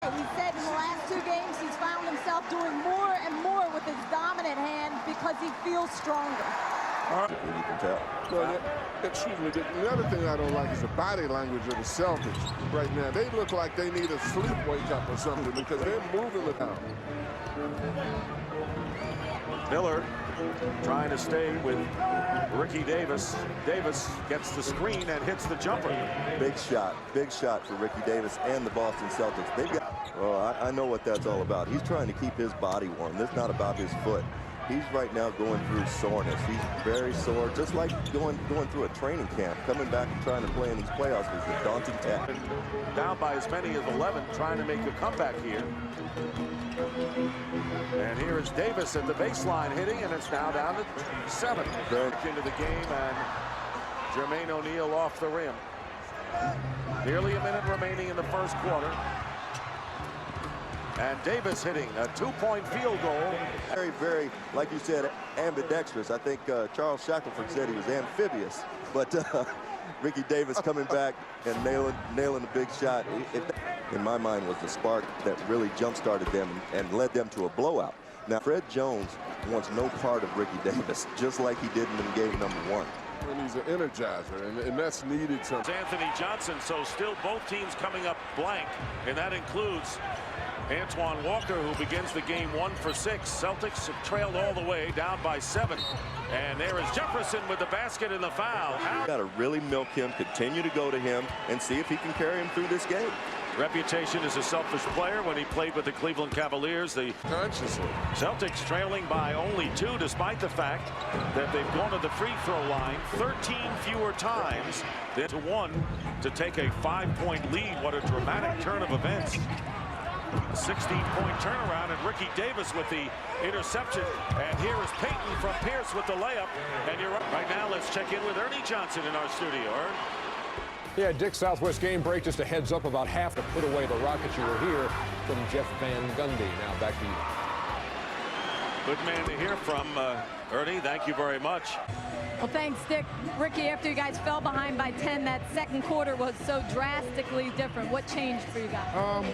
He said in the last 2 games he's found himself doing more and more with his dominant hand because he feels stronger. You can tell. Well, excuse me. The other thing I don't like is the body language of the Celtics right now. They look like they need a sleep wake-up or something because they're moving it down. Miller trying to stay with Ricky Davis. Davis gets the screen and hits the jumper. Big shot for Ricky Davis and the Boston Celtics. They've got, well, I know what that's all about. He's trying to keep his body warm. This is not about his foot. He's right now going through soreness. He's very sore, just like going through a training camp. Coming back and trying to play in these playoffs is a daunting task. Down by as many as 11, trying to make a comeback here. And here is Davis at the baseline hitting, and it's now down to 7. Back into the game, and Jermaine O'Neal off the rim. Nearly a minute remaining in the first quarter. And Davis hitting a 2-point field goal. Very, very, like you said, ambidextrous. I think Charles Shackelford said he was amphibious. But Ricky Davis coming back and nailing a big shot, in my mind, was the spark that really jump-started them and led them to a blowout. Now, Fred Jones wants no part of Ricky Davis, just like he did in game number 1. And he's an energizer, and that's needed something. Anthony Johnson, so still both teams coming up blank, and that includes Antoine Walker, who begins the game 1 for 6. Celtics have trailed all the way, down by 7. And there is Jefferson with the basket and the foul. Got to really milk him, continue to go to him, and see if he can carry him through this game. Reputation as a selfish player when he played with the Cleveland Cavaliers. The Celtics trailing by only 2, despite the fact that they've gone to the free throw line 13 fewer times than to 1 to take a 5-point lead. What a dramatic turn of events. A 16-point turnaround, and Ricky Davis with the interception. And here is Payton from Pierce with the layup. And you're right now. Let's check in with Ernie Johnson in our studio. Ern? Yeah, Dick, Southwest game break. Just a heads up, about half to put away the Rockets. You were here from Jeff Van Gundy. Now back to you. Good man to hear from, Ernie. Thank you very much. Well, thanks, Dick. Ricky, after you guys fell behind by 10, that second quarter was so drastically different. What changed for you guys?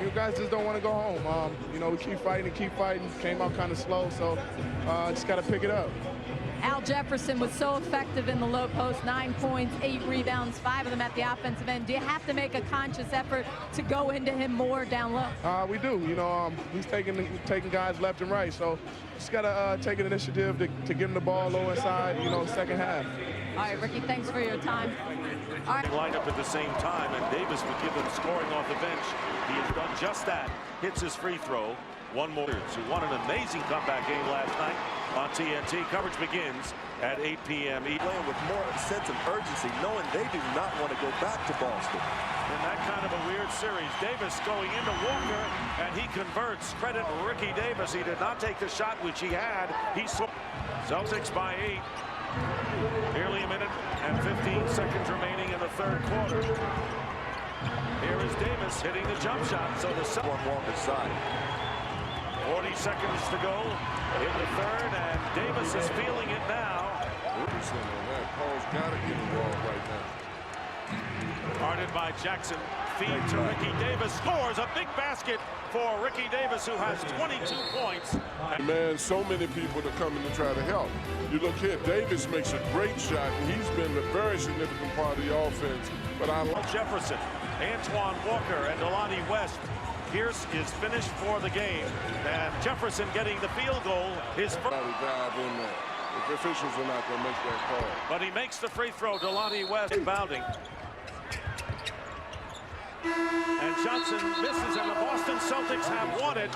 You guys just don't want to go home. You know, we keep fighting. Came out kind of slow, so just got to pick it up. Al Jefferson was so effective in the low post, 9 points, 8 rebounds, 5 of them at the offensive end. Do you have to make a conscious effort to go into him more down low? We do. You know, he's taking guys left and right, so just got to take an initiative to get him the ball low inside, you know, second half. All right, Ricky, thanks for your time. All right. Line up at the same time, and Davis would give them scoring off the bench. He has done just that. Hits his free throw. One more. Who won an amazing comeback game last night on TNT. Coverage begins at 8 p.m. Playing with more sense of urgency, knowing they do not want to go back to Boston. In that kind of a weird series, Davis going into Walker, and he converts. Credit Ricky Davis. He did not take the shot, which he had. Celtics by 8. Nearly a minute and 15 seconds remaining in the third quarter. Here is Davis hitting the jump shot. So the On Walker's side. 40 seconds to go in the third, and Davis is feeling it now. Paul's got to get involved right now. Guarded by Jackson. Feed to Ricky Davis. Scores a big basket for Ricky Davis, who has 22 points. Man, so many people are coming to try to help. You look here, Davis makes a great shot, and he's been a very significant part of the offense. But I like Jefferson, Antoine Walker, and Delonte West. Pierce is finished for the game, and Jefferson getting the field goal. His first dive in there. The officials are not going to make that call. But he makes the free throw. Delonte West inbounding. And Johnson misses, and the Boston Celtics have won it